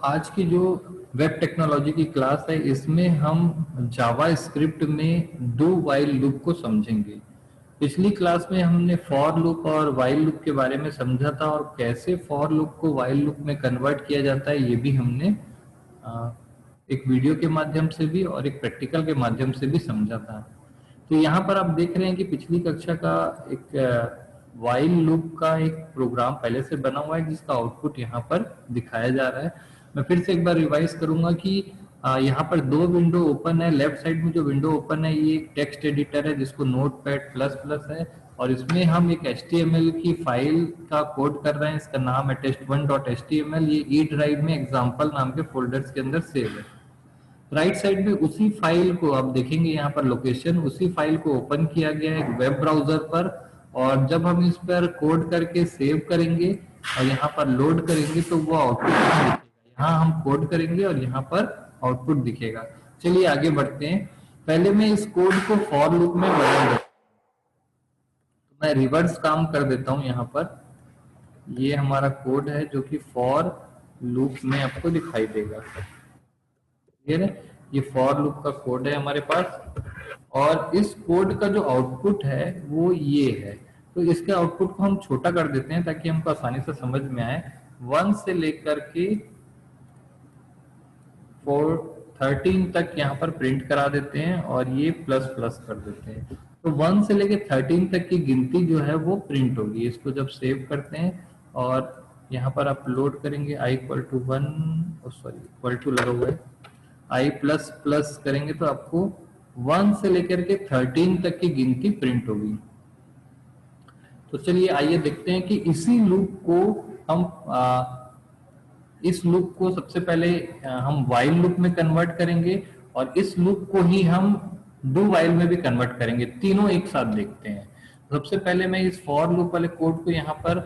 आज की जो वेब टेक्नोलॉजी की क्लास है इसमें हम जावा स्क्रिप्ट में डू वाइल लूप को समझेंगे। पिछली क्लास में हमने फॉर लूप और वाइल लूप के बारे में समझा था और कैसे फॉर लूप को वाइल लूप में कन्वर्ट किया जाता है ये भी हमने अ, एक वीडियो के माध्यम से भी और एक प्रैक्टिकल के माध्यम से भी समझा था। तो यहाँ पर आप देख रहे हैं कि पिछली कक्षा का एक वाइल लूप का एक प्रोग्राम पहले से बना हुआ है जिसका आउटपुट यहाँ पर दिखाया जा रहा है। मैं फिर से एक बार रिवाइज करूंगा कि यहाँ पर दो विंडो ओपन है। लेफ्ट साइड में जो विंडो ओपन है ये टेक्स्ट एडिटर है जिसको नोटपैड प्लस प्लस है और इसमें हम एक HTML की फाइल का कोड कर रहे हैं। इसका नाम है test1.html। ये ई ड्राइव में एग्जाम्पल नाम के फोल्डर्स के अंदर सेव है। राइट साइड में उसी फाइल को आप देखेंगे यहाँ पर लोकेशन, उसी फाइल को ओपन किया गया है एक वेब ब्राउजर पर और जब हम इस पर कोड करके सेव करेंगे और यहाँ पर लोड करेंगे तो वो आउटपुट दिखेगा। यहाँ हम कोड करेंगे और यहाँ पर आउटपुट दिखेगा। चलिए आगे बढ़ते हैं। पहले मैं इस कोड को फॉर लूप में बदल देता हूँ, तो मैं रिवर्स काम कर देता हूँ। यहाँ पर ये हमारा कोड है जो कि फॉर लूप में आपको दिखाई देगा। क्लियर है? ये फॉर लूप का कोड है हमारे पास और इस कोड का जो आउटपुट है वो ये है। तो इसके आउटपुट को हम छोटा कर देते हैं ताकि हमको आसानी से समझ में आए। 1 से लेकर के 13 तक यहाँ पर प्रिंट करा देते हैं और ये प्लस प्लस कर देते हैं। तो 1 से लेकर 13 तक की गिनती जो है वो प्रिंट होगी। इसको जब सेव करते हैं और यहाँ पर आप लोड करेंगे i equal to 1 sorry equal to लगा हुआ है i प्लस प्लस करेंगे तो आपको 1 से लेकर के 13 तक की गिनती प्रिंट होगी। तो चलिए आइए देखते हैं कि इसी लूप को हम इस लूप को सबसे पहले हम वाइल लूप में कन्वर्ट करेंगे और इस लूप को ही हम डू वाइल में भी कन्वर्ट करेंगे। तीनों एक साथ देखते हैं। सबसे पहले मैं इस फॉर लूप वाले कोड को यहाँ पर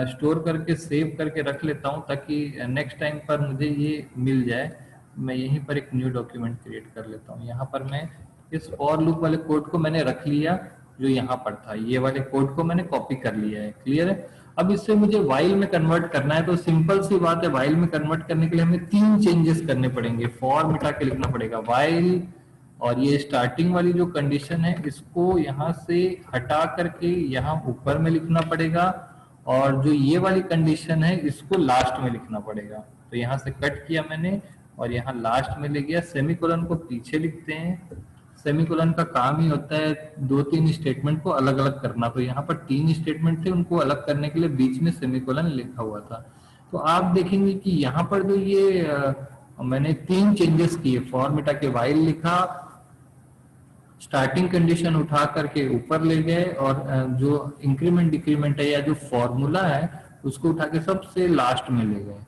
स्टोर करके सेव करके रख लेता हूँ ताकि नेक्स्ट टाइम पर मुझे ये मिल जाए। मैं यहीं पर एक न्यू डॉक्यूमेंट क्रिएट कर लेता हूँ। यहाँ पर मैं इस फॉर लूप वाले कोड को मैंने रख लिया जो यहाँ पर था। ये वाले कोड को मैंने कॉपी कर लिया है। क्लियर है? अब इससे मुझे वाइल में कन्वर्ट करना है तो सिंपल सी बात है, वाइल में कन्वर्ट करने के लिए हमें 3 चेंजेस करने पड़ेंगे। फॉर मिटा के लिखना पड़ेगा वाइल और ये स्टार्टिंग वाली जो कंडीशन है इसको यहाँ से हटा करके यहाँ ऊपर में लिखना पड़ेगा और जो ये वाली कंडीशन है इसको लास्ट में लिखना पड़ेगा। तो यहाँ से कट किया मैंने और यहाँ लास्ट में ले गया। सेमीकोलन को पीछे लिखते हैं। सेमीकोलन का काम ही होता है 2-3 स्टेटमेंट को अलग अलग करना। तो यहाँ पर 3 स्टेटमेंट थे, उनको अलग करने के लिए बीच में सेमीकोलन लिखा हुआ था। तो आप देखेंगे कि यहाँ पर जो ये मैंने 3 चेंजेस किए। फॉर मिटा के वाइल लिखा, स्टार्टिंग कंडीशन उठा करके ऊपर ले गए और जो इंक्रीमेंट डिक्रीमेंट है या जो फॉर्मूला है उसको उठा के सबसे लास्ट में ले गए।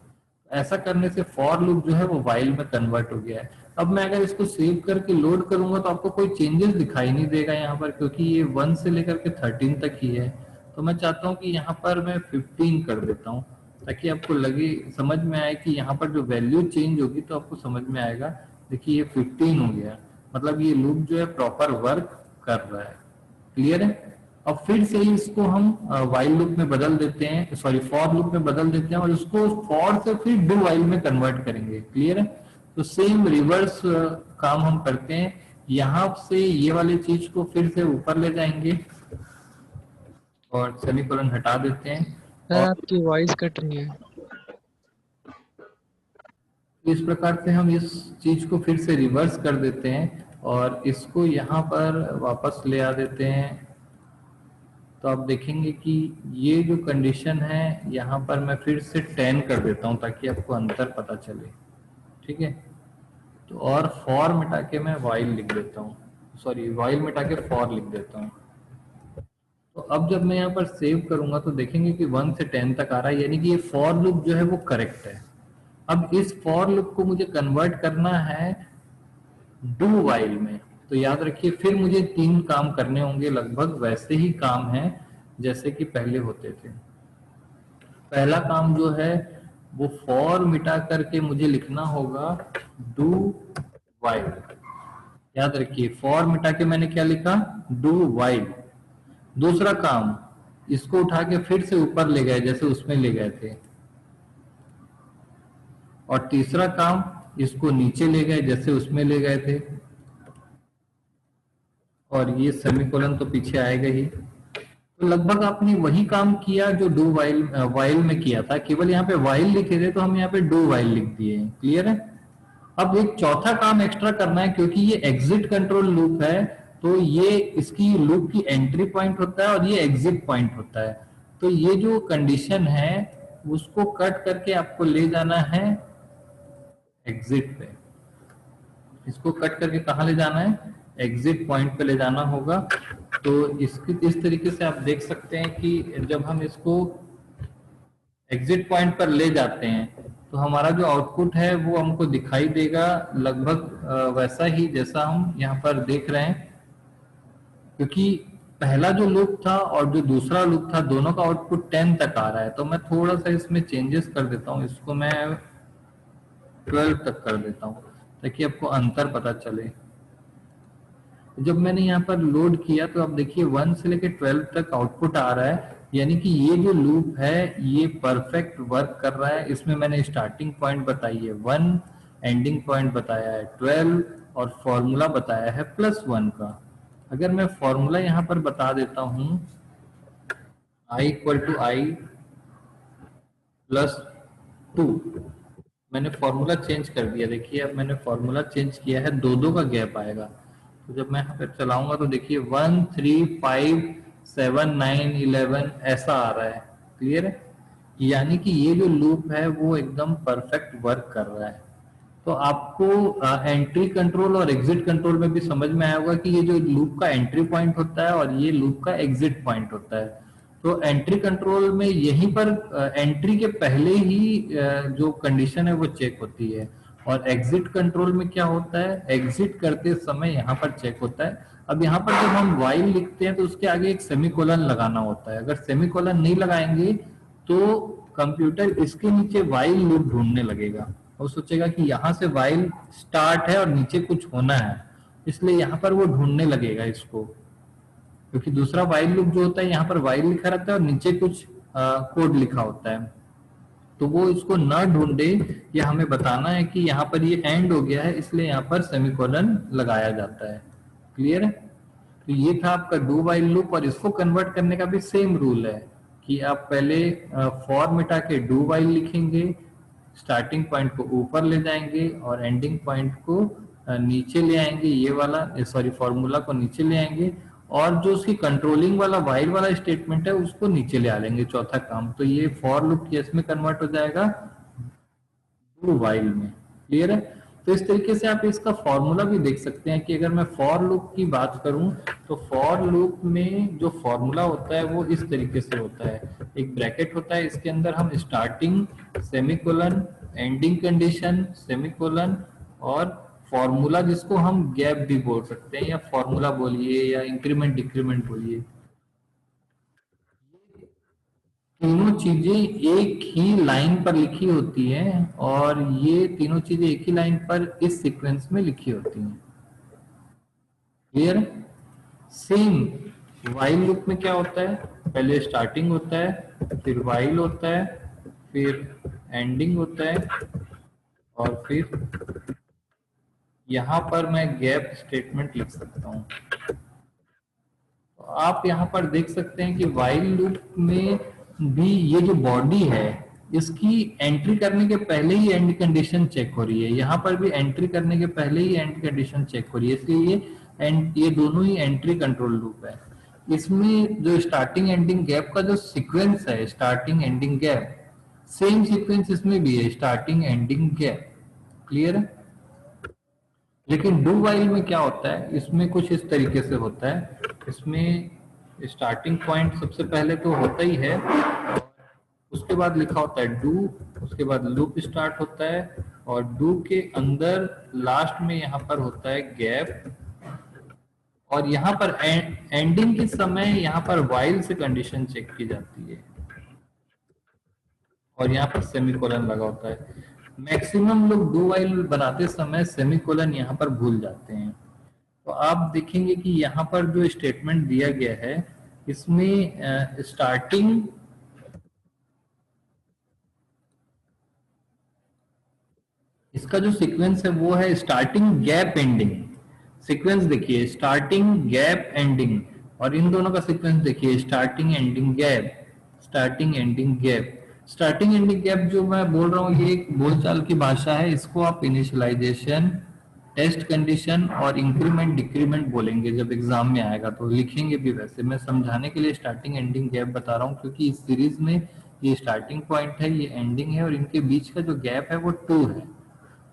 ऐसा करने से फॉर लूप जो है वो वाइल में कन्वर्ट हो गया है। अब मैं अगर इसको सेव करके लोड करूंगा तो आपको कोई चेंजेस दिखाई नहीं देगा यहाँ पर, क्योंकि ये 1 से लेकर के 13 तक ही है। तो मैं चाहता हूँ कि यहाँ पर मैं 15 कर देता हूँ ताकि आपको लगे, समझ में आए कि यहाँ पर जो वैल्यू चेंज होगी तो आपको समझ में आएगा। देखिए ये 15 हो गया, मतलब ये लूप जो है प्रॉपर वर्क कर रहा है। क्लियर है? अब फिर से ही इसको हम वाइल लूप में बदल देते हैं, सॉरी फॉर लूप में बदल देते हैं और इसको फॉर से फिर डू वाइल में कन्वर्ट करेंगे। क्लियर है? तो सेम रिवर्स काम हम करते हैं। यहाँ से ये वाली चीज को फिर से ऊपर ले जाएंगे और सेमीकोलन हटा देते हैं। सर आपकी वॉइस कट रही है। इस प्रकार से हम इस चीज को फिर से रिवर्स कर देते हैं और इसको यहाँ पर वापस ले आ देते हैं। तो आप देखेंगे कि ये जो कंडीशन है यहाँ पर मैं फिर से 10 कर देता हूँ ताकि आपको अंतर पता चले। ठीक है? तो और फॉर मिटा के मैं वाइल लिख देता हूँ, सॉरी वाइल मिटा के फॉर लिख देता हूँ। तो अब जब मैं यहाँ पर सेव करूंगा तो देखेंगे कि 1 से 10 तक आ रहा है, यानी कि ये फॉर लूप जो है वो करेक्ट है। अब इस फॉर लूप को मुझे कन्वर्ट करना है डू वाइल में। तो याद रखिए फिर मुझे 3 काम करने होंगे, लगभग वैसे ही काम है जैसे कि पहले होते थे। पहला काम जो है वो फॉर मिटा करके मुझे लिखना होगा डू वाइल। याद रखिए फॉर मिटा के मैंने क्या लिखा? Do while. दूसरा काम, इसको उठा के फिर से ऊपर ले गए जैसे उसमें ले गए थे। और तीसरा काम इसको नीचे ले गए जैसे उसमें ले गए थे, और ये सेमीकोलन तो पीछे आएगा ही। तो लगभग आपने वही काम किया जो डू वाइल वाइल में किया था, केवल यहाँ पे वाइल लिखे थे तो हम यहाँ पे डू वाइल लिख दिए। क्लियर है? अब एक चौथा काम एक्स्ट्रा करना है, क्योंकि ये एग्जिट कंट्रोल लूप है, तो ये इसकी लूप की एंट्री पॉइंट होता है और ये एग्जिट पॉइंट होता है। तो ये जो कंडीशन है उसको कट करके आपको ले जाना है एग्जिट पे। इसको कट करके कहाँ ले जाना है? एग्जिट पॉइंट पे ले जाना होगा। तो इसकी इस तरीके से आप देख सकते हैं कि जब हम इसको एग्जिट पॉइंट पर ले जाते हैं तो हमारा जो आउटपुट है वो हमको दिखाई देगा लगभग वैसा ही जैसा हम यहाँ पर देख रहे हैं, क्योंकि पहला जो लूप था और जो दूसरा लूप था दोनों का आउटपुट 10 तक आ रहा है। तो मैं थोड़ा सा इसमें चेंजेस कर देता हूँ, इसको मैं 12 तक कर देता हूँ ताकि आपको अंतर पता चले। जब मैंने यहाँ पर लोड किया तो आप देखिए 1 से लेकर 12 तक आउटपुट आ रहा है, यानी कि ये जो लूप है ये परफेक्ट वर्क कर रहा है। इसमें मैंने स्टार्टिंग पॉइंट बताई है 1, एंडिंग पॉइंट बताया है 12 और फॉर्मूला बताया है +1 का। अगर मैं फॉर्मूला यहाँ पर बता देता हूँ i = i + 2, मैंने फॉर्मूला चेंज कर दिया। देखिए अब मैंने फॉर्मूला चेंज किया है, 2 का गैप आएगा। तो जब मैं यहाँ पे चलाऊंगा तो देखिए 1 3 5 7 9 11 ऐसा आ रहा है। क्लियर है? यानी कि ये जो लूप है वो एकदम परफेक्ट वर्क कर रहा है। तो आपको एंट्री कंट्रोल और एग्जिट कंट्रोल में भी समझ में आया होगा कि ये जो लूप का एंट्री पॉइंट होता है और ये लूप का एग्जिट पॉइंट होता है। तो एंट्री कंट्रोल में यहीं पर एंट्री के पहले ही जो कंडीशन है वो चेक होती है, और एग्जिट कंट्रोल में क्या होता है, एग्जिट करते समय यहाँ पर चेक होता है। अब यहाँ पर जब हम वाइल लिखते हैं तो उसके आगे एक सेमीकोलन लगाना होता है। अगर सेमीकोलन नहीं लगाएंगे तो कंप्यूटर इसके नीचे वाइल लूप ढूंढने लगेगा और सोचेगा कि यहाँ से वाइल स्टार्ट है और नीचे कुछ होना है, इसलिए यहाँ पर वो ढूंढने लगेगा इसको, क्योंकि दूसरा वाइल लूप जो होता है यहाँ पर वाइल लिखा रहता है और नीचे कुछ कोड लिखा होता है। तो वो इसको न ढूंढे, या हमें बताना है कि यहाँ पर ये एंड हो गया है, इसलिए यहाँ पर सेमीकोलन लगाया जाता है। क्लियर है? तो ये था आपका डू वाइल लूप, और इसको कन्वर्ट करने का भी सेम रूल है कि आप पहले फॉर मिटा के डू वाइल लिखेंगे, स्टार्टिंग पॉइंट को ऊपर ले जाएंगे और एंडिंग पॉइंट को नीचे ले आएंगे, ये वाला सॉरी फॉर्मूला को नीचे ले आएंगे, और जो उसकी कंट्रोलिंग वाला वाइल वाला स्टेटमेंट है उसको नीचे ले आ लेंगे, चौथा काम। तो ये फॉर लूप केस में कन्वर्ट हो जाएगा डू वाइल में। क्लियर है? तो इस तरीके से आप इसका फॉर्मूला भी देख सकते हैं कि अगर मैं फॉर लूप की बात करूं तो फॉर लूप में जो फॉर्मूला होता है वो इस तरीके से होता है, एक ब्रैकेट होता है, इसके अंदर हम starting semicolon, ending condition semicolon, और फॉर्मूला जिसको हम गैप भी बोल सकते हैं, या फॉर्मूला बोलिए या इंक्रीमेंट डिक्रीमेंट बोलिए, तीनों चीजें एक ही लाइन पर लिखी होती हैं, और ये तीनों चीजें एक ही लाइन पर इस सीक्वेंस में लिखी होती हैं। क्लियर? सेम वाइल लूप में क्या होता है, पहले स्टार्टिंग होता है, फिर वाइल होता है, फिर एंडिंग होता है, और फिर यहां पर मैं गैप स्टेटमेंट लिख सकता हूं। तो आप यहां पर देख सकते हैं कि वाइल लूप में भी ये जो बॉडी है इसकी एंट्री करने के पहले ही एंड कंडीशन चेक हो रही है, यहाँ पर भी एंट्री करने के पहले ही एंड कंडीशन चेक हो रही है, इसलिए ये दोनों ही एंट्री कंट्रोल लूप है। इसमें जो स्टार्टिंग एंडिंग गैप का जो सीक्वेंस है, starting ending gap, same sequence इसमें भी है, स्टार्टिंग एंडिंग गैप। क्लियर है? लेकिन डू वाइल में क्या होता है, इसमें कुछ इस तरीके से होता है। इसमें स्टार्टिंग पॉइंट सबसे पहले तो होता ही है, उसके बाद लिखा होता है डू, उसके बाद लूप स्टार्ट होता है, और डू के अंदर लास्ट में यहाँ पर होता है गैप, और यहाँ पर एंडिंग के समय यहाँ पर वाइल से कंडीशन चेक की जाती है, और यहाँ पर सेमीकोलन लगा होता है। मैक्सिमम लोग डू वाइल बनाते समय सेमीकोलन यहाँ पर भूल जाते हैं। तो आप देखेंगे कि यहाँ पर जो स्टेटमेंट दिया गया है इसमें स्टार्टिंग इसका जो सीक्वेंस है वो है स्टार्टिंग गैप एंडिंग। सीक्वेंस देखिए, स्टार्टिंग गैप एंडिंग, और इन दोनों का सीक्वेंस देखिए, starting ending gap, starting ending gap. Starting ending gap जो मैं बोल रहा हूँ ये एक बोलचाल की भाषा है, इसको आप इनिशियलाइजेशन, टेस्ट कंडीशन और इंक्रीमेंट डिक्रीमेंट बोलेंगे जब एग्जाम में आएगा, तो लिखेंगे भी वैसे। मैं समझाने के लिए स्टार्टिंग एंडिंग गैप बता रहा हूँ, क्योंकि इस सीरीज में ये स्टार्टिंग पॉइंट है, ये एंडिंग है, और इनके बीच का जो गैप है वो 2 है।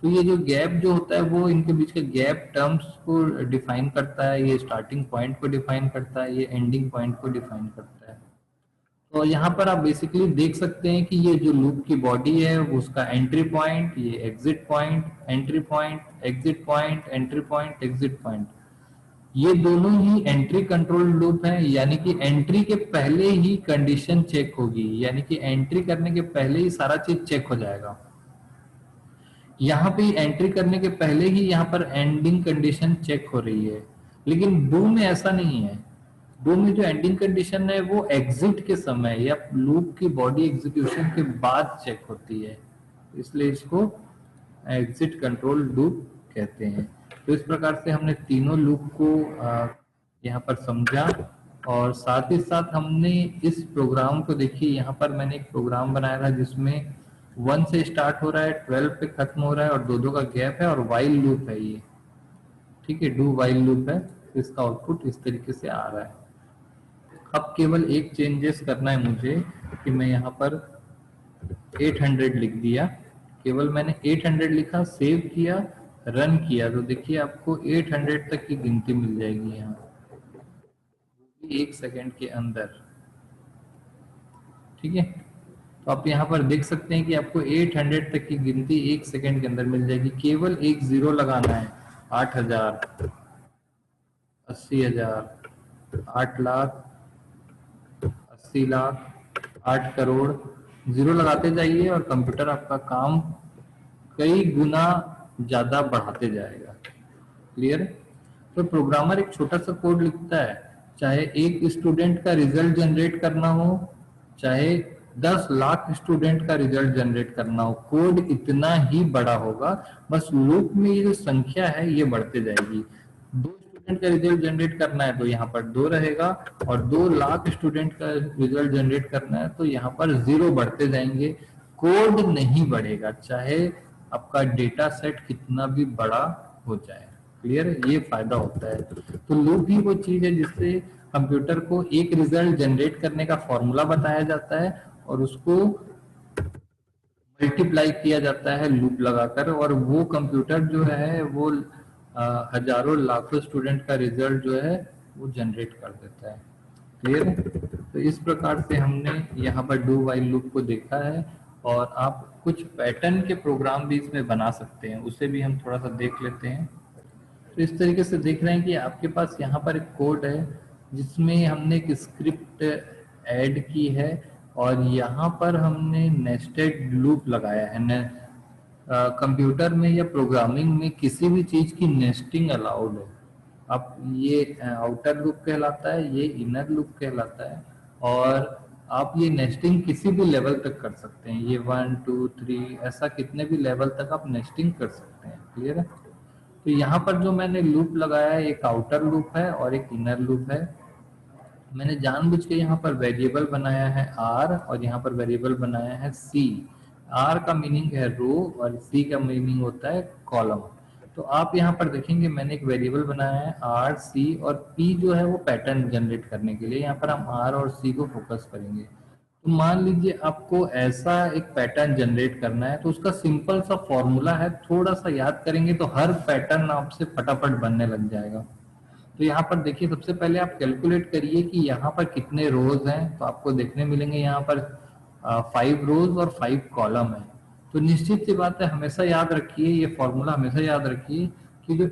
तो ये जो गैप जो होता है वो इनके बीच के गैप टर्म्स को डिफाइन करता है, ये स्टार्टिंग पॉइंट को डिफाइन करता है, ये एंडिंग पॉइंट को डिफाइन करता है। तो यहाँ पर आप बेसिकली देख सकते हैं कि ये जो लूप की बॉडी है उसका एंट्री पॉइंट, ये exit point, entry point, exit point, entry point, exit point, ये दोनों ही एंट्री कंट्रोल लूप है। यानी कि एंट्री के पहले ही कंडीशन चेक होगी, यानी कि एंट्री करने के पहले ही सारा चीज चेक हो जाएगा। यहाँ पे एंट्री करने के पहले ही यहाँ पर एंडिंग कंडीशन चेक हो रही है, लेकिन डू में ऐसा नहीं है। डू में जो एंडिंग कंडीशन है वो एग्जिट के समय या लूप की बॉडी एग्जीक्यूशन के बाद चेक होती है, इसलिए इसको एग्जिट कंट्रोल लूप कहते हैं। तो इस प्रकार से हमने तीनों लूप को यहाँ पर समझा, और साथ ही साथ हमने इस प्रोग्राम को देखिए, यहाँ पर मैंने एक प्रोग्राम बनाया था जिसमें 1 से स्टार्ट हो रहा है, 12 पे खत्म हो रहा है, और दो का गैप है, और वाइल लूप है ये, ठीक है, डू वाइल लूप है। इसका आउटपुट इस तरीके से आ रहा है। अब केवल एक चेंजेस करना है मुझे कि मैं यहाँ पर 800 लिख दिया, केवल मैंने 800 लिखा, सेव किया, रन किया, तो देखिए आपको 800 तक की गिनती मिल जाएगी यहाँ 1 सेकंड के अंदर, ठीक है। तो आप यहाँ पर देख सकते हैं कि आपको 800 तक की गिनती 1 सेकंड के अंदर मिल जाएगी, केवल एक जीरो लगाना है। 8000, 80,000, 8 लाख, 80 लाख, 8 करोड़, जीरो लगाते जाइए और कंप्यूटर आपका काम कई गुना ज्यादा बढ़ाते जाएगा। क्लियर? तो प्रोग्रामर एक छोटा सा कोड लिखता है, चाहे एक स्टूडेंट का रिजल्ट जनरेट करना हो, चाहे 10 लाख स्टूडेंट का रिजल्ट जनरेट करना हो, कोड इतना ही बड़ा होगा, बस लूप में ये जो संख्या है ये बढ़ते जाएगी। 2 स्टूडेंट का रिजल्ट जनरेट करना है तो यहाँ पर 2 रहेगा, और 2 लाख स्टूडेंट का रिजल्ट जनरेट करना है तो यहाँ पर 0 बढ़ते जाएंगे, कोड नहीं बढ़ेगा, चाहे आपका डेटा सेट कितना भी बड़ा हो जाए। क्लियर? ये फायदा होता है। तो लूप ही वो चीज है जिससे कंप्यूटर को एक रिजल्ट जनरेट करने का फॉर्मूला बताया जाता है और उसको मल्टीप्लाई किया जाता है लूप लगाकर, और वो कंप्यूटर जो है वो हजारों लाखों स्टूडेंट का रिजल्ट जो है वो जनरेट कर देता है। क्लियर है? तो इस प्रकार से हमने यहाँ पर डू वाइल लूप को देखा है, और आप कुछ पैटर्न के प्रोग्राम भी इसमें बना सकते हैं, उसे भी हम थोड़ा सा देख लेते हैं। तो इस तरीके से देख रहे हैं कि आपके पास यहाँ पर एक कोड है जिसमें हमने एक स्क्रिप्ट ऐड की है, और यहाँ पर हमने नेस्टेड लूप लगाया है। कंप्यूटर में या प्रोग्रामिंग में किसी भी चीज की नेस्टिंग अलाउड है। अब ये आउटर लूप कहलाता है, ये इनर लूप कहलाता है, और आप ये नेस्टिंग किसी भी लेवल तक कर सकते हैं, ये 1 2 3 ऐसा कितने भी लेवल तक आप नेस्टिंग कर सकते हैं। क्लियर है? तो यहाँ पर जो मैंने लूप लगाया है एक आउटर लूप है और एक इनर लूप है। मैंने जानबूझ के यहाँ पर वेरिएबल बनाया है r, और यहाँ पर वेरिएबल बनाया है c। r का मीनिंग है रो और c का मीनिंग होता है कॉलम। तो आप यहाँ पर देखेंगे मैंने एक वेरिएबल बनाया है r, c, और p जो है वो पैटर्न जनरेट करने के लिए। यहाँ पर हम r और c को फोकस करेंगे। तो मान लीजिए आपको ऐसा एक पैटर्न जनरेट करना है, तो उसका सिंपल सा फॉर्मूला है, थोड़ा सा याद करेंगे तो हर पैटर्न आपसे फटाफट बनने लग जाएगा। तो यहाँ पर देखिए, सबसे पहले आप कैलकुलेट करिए कि यहाँ पर कितने रोज हैं, तो आपको देखने मिलेंगे यहाँ पर 5 रोज और 5 कॉलम है। तो निश्चित सी बात है, हमेशा याद रखिए, ये फॉर्मूला हमेशा याद रखिए कि जो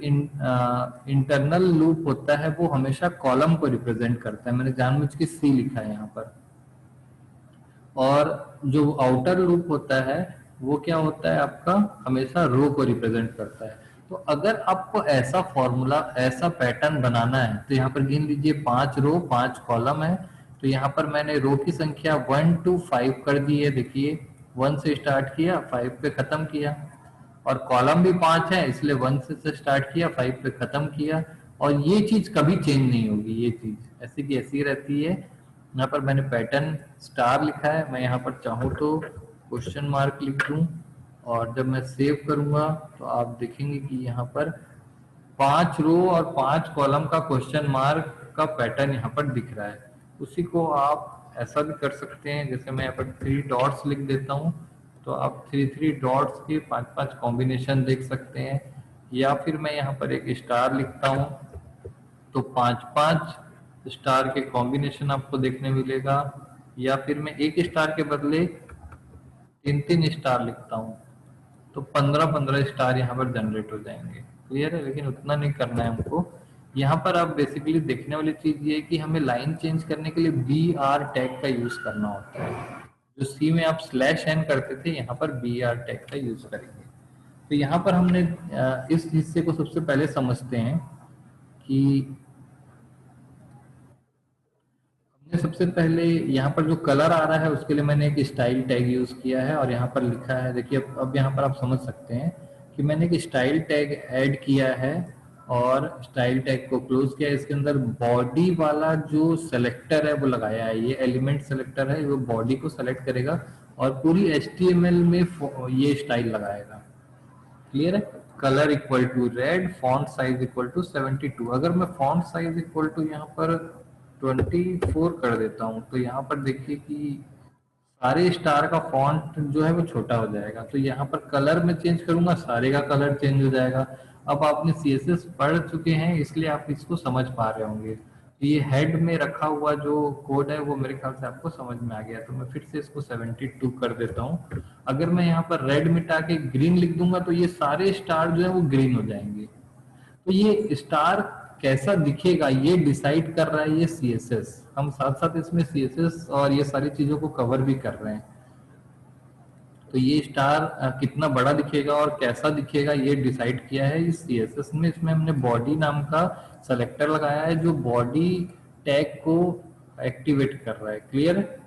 इंटरनल लूप होता है वो हमेशा कॉलम को रिप्रेजेंट करता है। मैंने जानबूझ के सी लिखा है यहाँ पर। और जो आउटर लूप होता है वो क्या होता है आपका, हमेशा रो को रिप्रेजेंट करता है। तो अगर आपको ऐसा फॉर्मूला, ऐसा पैटर्न बनाना है तो यहाँ पर गिन लीजिए 5 रो 5 कॉलम है। तो यहाँ पर मैंने रो की संख्या 1 to 5 कर दी है। देखिए 1 से स्टार्ट किया, 5 पे खत्म किया। और कॉलम भी 5 है, इसलिए 1 से स्टार्ट किया, 5 पे खत्म किया। और ये चीज कभी चेंज नहीं होगी, ये चीज ऐसी की ऐसी रहती है। यहाँ पर मैंने पैटर्न स्टार लिखा है, मैं यहाँ पर चाहूँ तो क्वेश्चन मार्क लिख दूं, और जब मैं सेव करूंगा तो आप देखेंगे कि यहाँ पर 5 रो और 5 कॉलम का क्वेश्चन मार्क का पैटर्न यहाँ पर दिख रहा है। उसी को आप ऐसा भी कर सकते हैं, जैसे मैं यहाँ पर 3 डॉट्स लिख देता हूँ, तो आप 3 डॉट्स के 5 कॉम्बिनेशन देख सकते हैं। या फिर मैं यहाँ पर एक स्टार लिखता हूँ, तो 5 स्टार के कॉम्बिनेशन आपको देखने मिलेगा। या फिर मैं एक स्टार के बदले 3 स्टार लिखता हूँ, तो 15 स्टार यहाँ पर जनरेट हो जाएंगे। क्लियर है? लेकिन उतना नहीं करना है हमको। यहाँ पर आप बेसिकली देखने वाली चीज ये है कि हमें लाइन चेंज करने के लिए BR टैग का यूज करना होता है। जो सी में आप /n करते थे, यहाँ पर BR टैग का यूज करेंगे। तो यहाँ पर हमने इस हिस्से को सबसे पहले समझते हैं कि हमने सबसे पहले यहाँ पर जो कलर आ रहा है उसके लिए मैंने एक स्टाइल टैग यूज किया है, और यहाँ पर लिखा है, देखिए अब यहाँ पर आप समझ सकते हैं कि मैंने एक स्टाइल टैग ऐड किया है और स्टाइल टैग को क्लोज किया है। इसके अंदर बॉडी वाला जो सेलेक्टर है वो लगाया है, ये एलिमेंट सेलेक्टर है, वो बॉडी को सेलेक्ट करेगा और पूरी HTML में ये स्टाइल लगाएगा। क्लियर है? Colour equal to red, font size equal to 72। अगर मैं फॉन्ट साइज इक्वल टू यहाँ पर 24 कर देता हूँ, तो यहाँ पर देखिए कि सारे स्टार का फॉन्ट जो है वो छोटा हो जाएगा। तो यहाँ पर कलर में चेंज करूंगा, सारे का कलर चेंज हो जाएगा। अब आपने CSS पढ़ चुके हैं, इसलिए आप इसको समझ पा रहे होंगे। तो ये हेड में रखा हुआ जो कोड है वो मेरे ख्याल से आपको समझ में आ गया। तो मैं फिर से इसको 72 कर देता हूँ। अगर मैं यहाँ पर रेड मिटा के ग्रीन लिख दूंगा, तो ये सारे स्टार जो है वो ग्रीन हो जाएंगे। तो ये स्टार कैसा दिखेगा ये डिसाइड कर रहा है ये CSS। हम साथ साथ इसमें CSS और ये सारी चीजों को कवर भी कर रहे हैं। तो ये स्टार कितना बड़ा दिखेगा और कैसा दिखेगा ये डिसाइड किया है इस CSS में। इसमें हमने बॉडी नाम का सेलेक्टर लगाया है जो बॉडी टैग को एक्टिवेट कर रहा है। क्लियर है?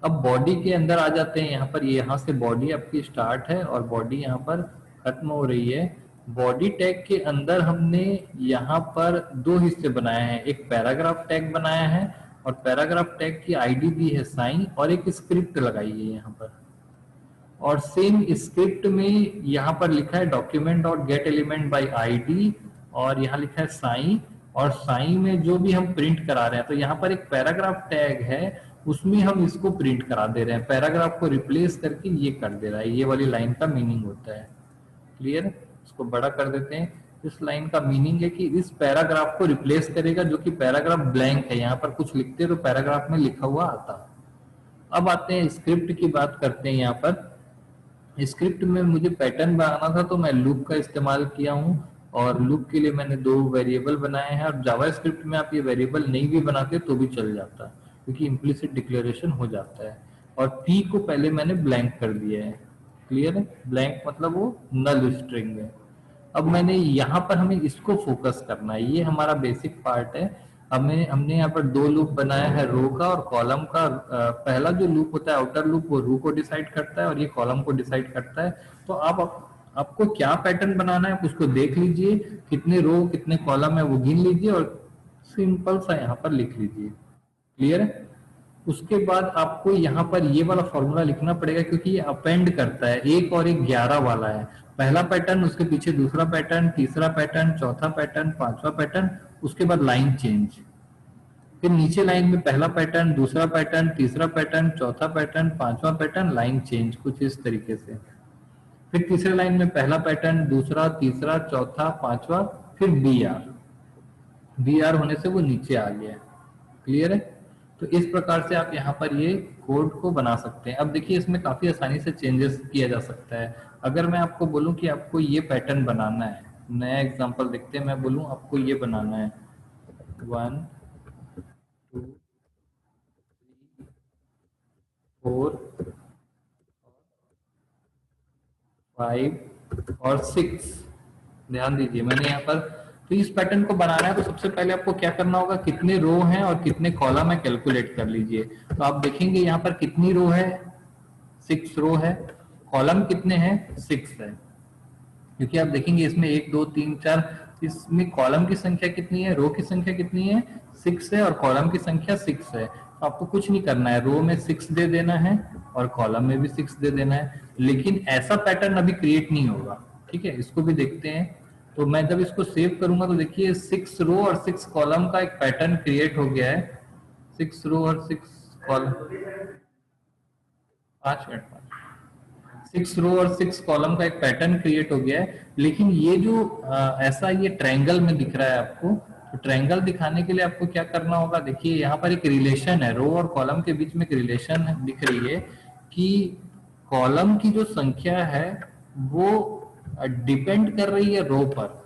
अब बॉडी के अंदर आ जाते हैं। यहाँ पर यहाँ से बॉडी आपकी स्टार्ट है और बॉडी यहाँ पर खत्म हो रही है। बॉडी टैग के अंदर हमने यहाँ पर 2 हिस्से बनाए हैं, एक पैराग्राफ टैग बनाया है और पैराग्राफ टैग की ID दी है साइन, और एक स्क्रिप्ट लगाई है यहाँ पर। और सेम स्क्रिप्ट में यहाँ पर लिखा है document dot gate element by ID, और यहाँ लिखा है साइन, और साइन में जो भी हम प्रिंट करा रहे हैं, तो यहाँ पर एक पैराग्राफ टैग है उसमें हम इसको प्रिंट करा दे रहे हैं। पैराग्राफ को रिप्लेस करके ये कर दे रहा है, ये वाली लाइन का मीनिंग होता है। क्लियर? इसको बड़ा कर देते हैं। इस लाइन का मीनिंग है कि इस पैराग्राफ को रिप्लेस करेगा, जो कि पैराग्राफ ब्लैंक है। यहाँ पर कुछ लिखते तो पैराग्राफ में लिखा हुआ आता। अब आते हैं स्क्रिप्ट की बात करते हैं। यहाँ पर स्क्रिप्ट में मुझे पैटर्न बनाना था, तो मैं लूप का इस्तेमाल किया हूँ, और लूप के लिए मैंने 2 वेरिएबल बनाए हैं। और जावा स्क्रिप्ट में आप ये वेरिएबल नहीं भी बनाते तो भी चल जाता है, क्योंकि इम्प्लिसिट डिक्लेरेशन हो जाता है। और पी को पहले मैंने ब्लैंक कर दिया है। क्लियर है? ब्लैंक मतलब वो नल स्ट्रिंग है। अब मैंने यहाँ पर हमें इसको फोकस करना है, ये हमारा बेसिक पार्ट है। हमने यहाँ पर 2 लूप बनाया है, रो का और कॉलम का। पहला जो लूप होता है आउटर लूप, वो रो को डिसाइड करता है और ये कॉलम को डिसाइड करता है। तो आपको क्या पैटर्न बनाना है उसको देख लीजिए, कितने रो कितने कॉलम है वो गिन लीजिए और सिंपल सा यहाँ पर लिख लीजिए। क्लियर है? उसके बाद आपको यहाँ पर ये वाला फॉर्मूला लिखना पड़ेगा, क्योंकि ये अपेंड करता है, 1 और 1 11 वाला है। पहला पैटर्न, उसके पीछे दूसरा पैटर्न, तीसरा पैटर्न, चौथा पैटर्न, 5वां पैटर्न, उसके बाद लाइन चेंज। फिर नीचे लाइन में पहला पैटर्न, दूसरा पैटर्न, तीसरा पैटर्न, चौथा पैटर्न, 5वां पैटर्न, लाइन चेंज, कुछ इस तरीके से। फिर तीसरे लाइन में पहला पैटर्न, दूसरा, तीसरा, चौथा, 5वां, फिर BR होने से वो नीचे आ गया। क्लियर है? तो इस प्रकार से आप यहाँ पर ये कोड को बना सकते हैं। अब देखिए इसमें काफी आसानी से चेंजेस किया जा सकता है। अगर मैं आपको बोलूं कि आपको ये पैटर्न बनाना है, नया एग्जांपल देखते हैं, मैं बोलूं आपको ये बनाना है 1 2 3 4 5 और 6। ध्यान दीजिए मैंने यहाँ पर, तो इस पैटर्न को बनाना है तो सबसे पहले आपको क्या करना होगा, कितने रो हैं और कितने कॉलम है कैलकुलेट कर लीजिए। तो आप देखेंगे यहाँ पर कितनी रो है, 6 रो है। कॉलम कितने हैं, 6 है। क्योंकि आप देखेंगे इसमें 1 2 3 4, इसमें कॉलम की संख्या कितनी है, रो की संख्या कितनी है, 6 है, और कॉलम की संख्या 6 है। तो आपको कुछ नहीं करना है, रो में 6 दे देना है और कॉलम में भी 6 दे देना है। लेकिन ऐसा पैटर्न अभी क्रिएट नहीं होगा, ठीक है, इसको भी देखते हैं। तो मैं जब इसको सेव करूंगा तो देखिए 6 रो और 6 कॉलम का एक पैटर्न क्रिएट हो गया है। 6 रो और 6 कॉलम, 5 मिनट, 6 रो और 6 कॉलम का एक पैटर्न क्रिएट हो गया है। लेकिन ये जो ऐसा ये ट्रायंगल में दिख रहा है आपको, तो ट्रायंगल दिखाने के लिए आपको क्या करना होगा, देखिए यहाँ पर एक रिलेशन है, रो और कॉलम के बीच में एक रिलेशन दिख रही है कि कॉलम की जो संख्या है वो डिपेंड कर रही है रो पर।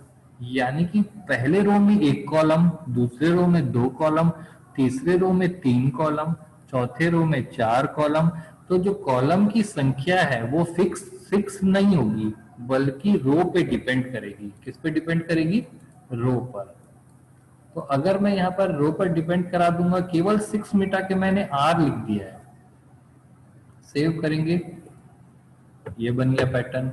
यानी कि पहले रो में 1 कॉलम, दूसरे रो में 2 कॉलम, तीसरे रो में 3 कॉलम, चौथे रो में 4 कॉलम। तो जो कॉलम की संख्या है वो फिक्स नहीं होगी, बल्कि रो पे डिपेंड करेगी। किस पे डिपेंड करेगी, रो पर। तो अगर मैं यहाँ पर रो पर डिपेंड करा दूंगा, केवल 6 मिटा के मैंने आर लिख दिया है, सेव करेंगे, ये बन गया पैटर्न।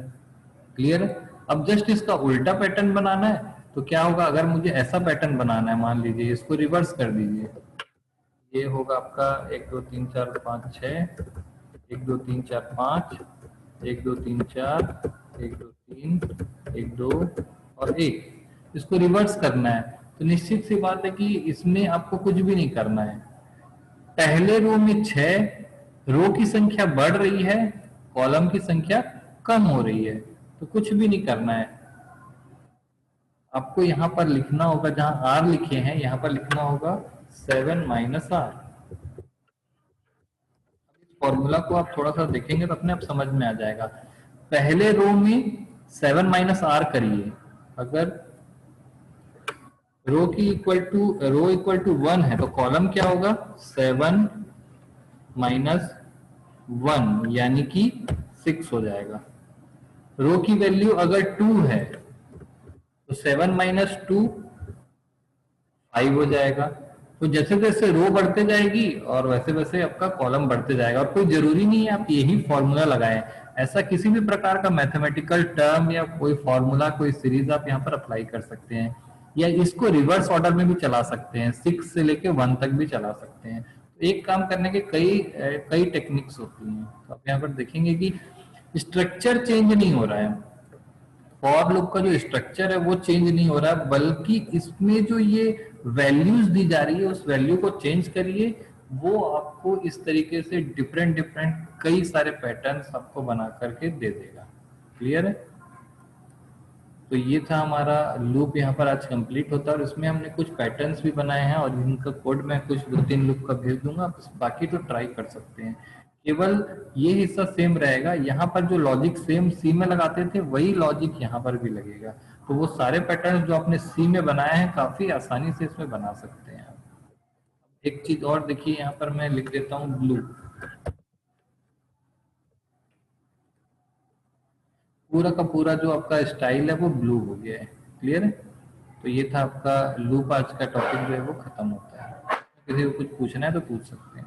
क्लियर है। अब जस्ट इसका उल्टा पैटर्न बनाना है, तो क्या होगा, अगर मुझे ऐसा पैटर्न बनाना है, मान लीजिए इसको रिवर्स कर दीजिए, ये होगा आपका 1 2 3 4 5 6, 1 2 3 4 5, 1 2 3 4, 1 2 3, 1 2 और 1, इसको रिवर्स करना है। तो निश्चित सी बात है कि इसमें आपको कुछ भी नहीं करना है। पहले रो में 6, रो की संख्या बढ़ रही है, कॉलम की संख्या कम हो रही है, तो कुछ भी नहीं करना है। आपको यहाँ पर लिखना होगा, जहां आर लिखे हैं यहाँ पर लिखना होगा 7 माइनस आर। फॉर्मूला को आप थोड़ा सा देखेंगे तो अपने आप समझ में आ जाएगा। पहले रो में 7 माइनस आर करिए, अगर रो इक्वल टू 1 है तो कॉलम क्या होगा, 7 माइनस 1 यानी कि 6 हो जाएगा। रो की वैल्यू अगर 2 है तो 7 माइनस 2 5 हो जाएगा। तो जैसे जैसे रो बढ़ते जाएगी और वैसे वैसे आपका कॉलम बढ़ते जाएगा। और कोई जरूरी नहीं है आप यही फॉर्मूला लगाएं, ऐसा किसी भी प्रकार का मैथमेटिकल टर्म या कोई फॉर्मूला, कोई सीरीज आप यहाँ पर अप्लाई कर सकते हैं, या इसको रिवर्स ऑर्डर में भी चला सकते हैं, 6 से लेके 1 तक भी चला सकते हैं। तो एक काम करने के कई टेक्निक्स होती हैं। तो आप यहाँ पर देखेंगे कि स्ट्रक्चर चेंज नहीं हो रहा है, फॉर लूप का जो स्ट्रक्चर है वो चेंज नहीं हो रहा है, बल्कि इसमें जो ये वैल्यूज दी जा रही है उस वैल्यू को चेंज करिए, वो आपको इस तरीके से डिफरेंट डिफरेंट कई सारे पैटर्न्स आपको बना करके दे देगा। क्लियर है। तो ये था हमारा लूप, यहाँ पर आज कंप्लीट होता है और इसमें हमने कुछ पैटर्न्स भी बनाए हैं और इनका कोड मैं कुछ 2-3 लूप का भेज दूंगा, बाकी तो ट्राई कर सकते हैं। केवल ये हिस्सा सेम रहेगा, यहाँ पर जो लॉजिक सेम सी में लगाते थे वही लॉजिक यहाँ पर भी लगेगा। तो वो सारे पैटर्न्स जो आपने सी में बनाए हैं काफी आसानी से इसमें बना सकते हैं आप। एक चीज और देखिए, यहाँ पर मैं लिख देता हूँ ब्लू, पूरा का पूरा जो आपका स्टाइल है वो ब्लू हो गया है। क्लियर है। तो ये था आपका लूप, आज का टॉपिक जो है वो खत्म होता है। किसी को कुछ पूछना है तो पूछ सकते हैं।